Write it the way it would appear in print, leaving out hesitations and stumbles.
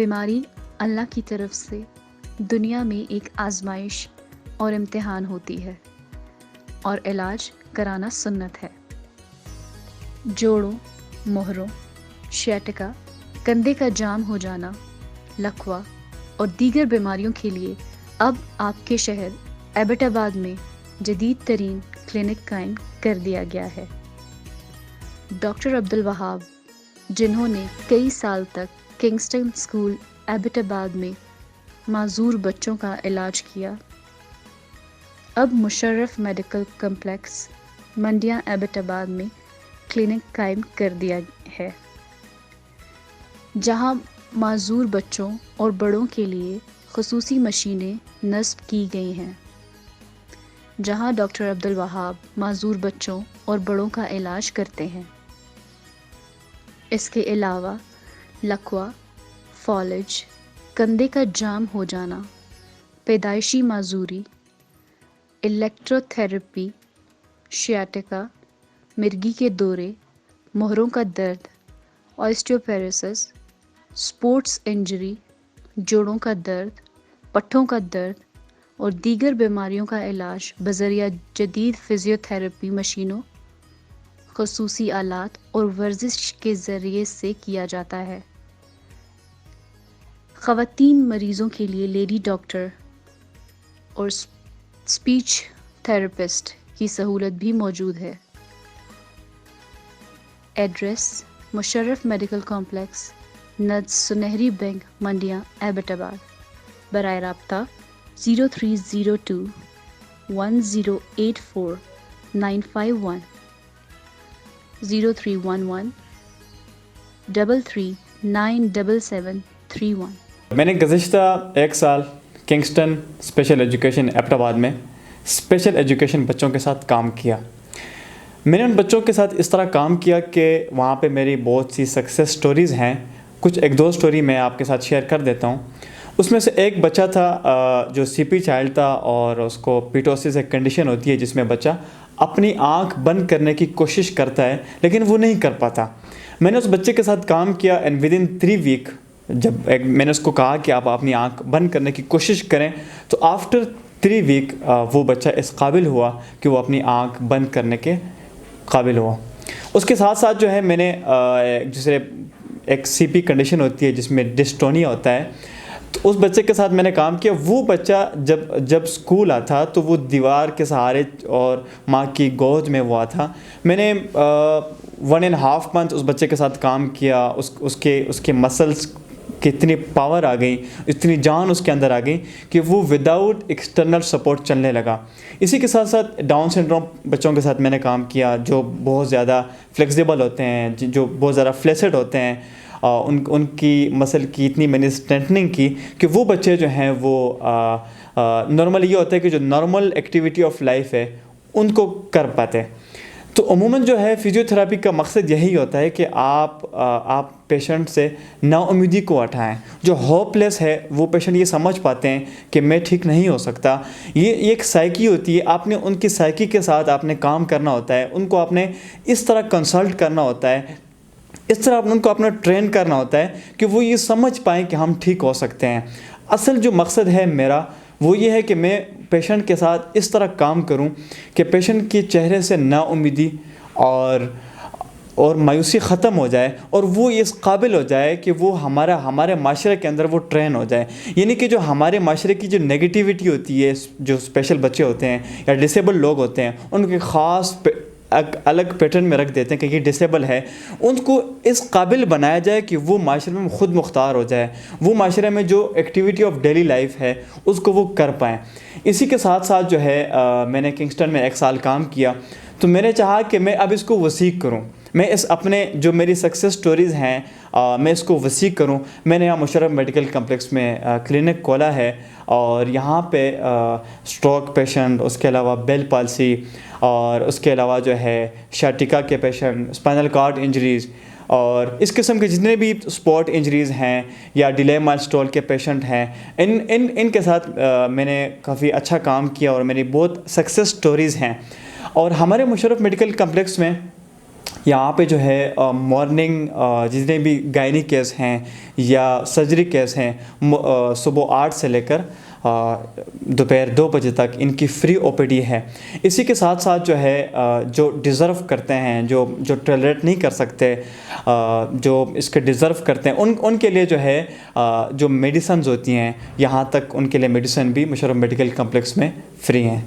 बीमारी अल्लाह की तरफ से दुनिया में एक आजमाइश और इम्तिहान होती है और इलाज कराना सुन्नत है। जोड़ों, मोहरों, शैटिका, कंधे का जाम हो जाना, लकवा और दीगर बीमारियों के लिए अब आपके शहर एबटाबाद में जदीद तरीन क्लिनिक कायम कर दिया गया है। डॉक्टर अब्दुल वहाब, जिन्होंने कई साल तक किंगस्टन स्कूल एबटाबाद में माजूर बच्चों का इलाज किया, अब मुशर्रफ मेडिकल कम्प्लेक्स मंडिया एबटाबाद में क्लिनिक कायम कर दिया है, जहां माजूर बच्चों और बड़ों के लिए खुसूसी मशीनें नस्ब की गई हैं, जहां डॉक्टर अब्दुल वहाब माजूर बच्चों और बड़ों का इलाज करते हैं। इसके अलावा लकवा, फॉलेज, कंधे का जाम हो जाना, पैदाइशी माजूरी, इलेक्ट्रोथेरेपी, शियाटिका, मिर्गी के दौरे, मोहरों का दर्द, ऑस्टियोपेरोसिस, स्पोर्ट्स इंजरी, जोड़ों का दर्द, पट्ठों का दर्द और दीगर बीमारियों का इलाज बज़रिया जदीद फिजियोथेरेपी मशीनों, खुसूसी आलात और वर्जिश के ज़रिए से किया जाता है। ख़वातीन मरीज़ों के लिए लेडी डॉक्टर और स्पीच थेरेपिस्ट की सहूलत भी मौजूद है। एड्रेस: मुशर्रफ मेडिकल कॉम्प्लेक्स, नज़ सुनहरी बैंक, मंडिया एबटाबाद। बराए राब्ता 0302 1084 951 0311 339771। मैंने गुज़िश्ता एक साल किंगस्टन स्पेशल एजुकेशन एबटाबाद में स्पेशल एजुकेशन बच्चों के साथ काम किया। मैंने उन बच्चों के साथ इस तरह काम किया कि वहाँ पे मेरी बहुत सी सक्सेस स्टोरीज़ हैं। कुछ एक दो स्टोरी मैं आपके साथ शेयर कर देता हूँ। उसमें से एक बच्चा था जो सीपी चाइल्ड था और उसको पिटोसिस एक कंडीशन होती है जिसमें बच्चा अपनी आँख बंद करने की कोशिश करता है लेकिन वो नहीं कर पाता। मैंने उस बच्चे के साथ काम किया एंड विद इन 3 वीक जब मैंने उसको कहा कि आप अपनी आँख बंद करने की कोशिश करें तो आफ्टर 3 वीक वो बच्चा इस काबिल हुआ कि वो अपनी आँख बंद करने के काबिल हुआ। उसके साथ साथ जो है मैंने दूसरे एक सीपी कंडीशन होती है जिसमें डिस्टोनिया होता है, तो उस बच्चे के साथ मैंने काम किया। वो बच्चा जब स्कूल आता तो वो दीवार के सहारे और माँ की गोद में हुआ था। मैंने 1.5 मंथ उस बच्चे के साथ काम किया। उसके मसल्स की इतनी पावर आ गई, इतनी जान उसके अंदर आ गई कि वो विदाउट एक्सटर्नल सपोर्ट चलने लगा। इसी के साथ साथ डाउन सिंड्रोम बच्चों के साथ मैंने काम किया जो बहुत ज़्यादा फ्लेक्सिबल होते हैं, जो बहुत ज़्यादा फ्लेसिड होते हैं। उनकी मसल की इतनी मैंने स्ट्रेंथनिंग की कि वो बच्चे जो हैं वो नॉर्मल ये होता है कि जो नॉर्मल एक्टिविटी ऑफ लाइफ है उनको कर पाते हैं। तो अमूमन जो है फिजियोथेरेपी का मकसद यही होता है कि आप पेशेंट से नाउम्मीदी को हटाएं। जो होपलेस है वो पेशेंट ये समझ पाते हैं कि मैं ठीक नहीं हो सकता। ये एक साइकी होती है, आपने उनकी साइकी के साथ आपने काम करना होता है। उनको आपने इस तरह कंसल्ट करना होता है, इस तरह उनको अपना ट्रेन करना होता है कि वो ये समझ पाएँ कि हम ठीक हो सकते हैं। असल जो मकसद है मेरा वो ये है कि मैं पेशेंट के साथ इस तरह काम करूं कि पेशेंट के चेहरे से नाउम्मीदी और मायूसी ख़त्म हो जाए और वो इस काबिल हो जाए कि वो हमारे माशरे के अंदर वो ट्रेन हो जाए। यानी कि जो हमारे माशरे की जो नेगेटिविटी होती है, जो स्पेशल बच्चे होते हैं या डिसेबल लोग होते हैं, उनके ख़ास अलग पैटर्न में रख देते हैं कि ये डिसेबल है, उनको इस काबिल बनाया जाए कि वो माशरे में ख़ुद मुख्तार हो जाए, वो माशरे में जो एक्टिविटी ऑफ डेली लाइफ है उसको वो कर पाएँ। इसी के साथ साथ जो है मैंने किंगस्टन में 1 साल काम किया, तो मैंने चाहा कि मैं अब इसको वसीक करूं। मैं इस अपने जो मेरी सक्सेस स्टोरीज़ हैं मैं इसको वसीक करूं। मैंने यहाँ मुशर्रफ मेडिकल कम्प्लेक्स में क्लिनिक खोला है और यहाँ पे स्ट्रोक पेशेंट, उसके अलावा बेल पाल्सी और उसके अलावा जो है शाटिका के पेशेंट, स्पाइनल कॉर्ड इंजरीज़ और इस किस्म के जितने भी स्पॉट इंजरीज़ हैं या डिले माइलस्टोन के पेशेंट हैं, इनके साथ मैंने काफ़ी अच्छा काम किया और मेरी बहुत सक्सेस स्टोरीज़ हैं। और हमारे मुशर्रफ मेडिकल कम्प्लेक्स में یہاں پہ جو ہے مارننگ جتنے بھی گائنی کیس ہیں یا سرجری کیس ہیں صبح 8 سے لے کر دوپہر 2 بجے تک ان کی فری او پی ڈی ہے. اسی کے ساتھ ساتھ جو ہے جو ڈیزرو کرتے ہیں, جو ٹالریٹ نہیں کر سکتے, جو اس کے ڈیزرو کرتے ہیں, ان کے لیے جو ہے جو میڈیسنز ہوتی ہیں, یہاں تک ان کے لیے میڈیسن بھی مشرف میڈیکل کمپلیکس میں فری ہیں.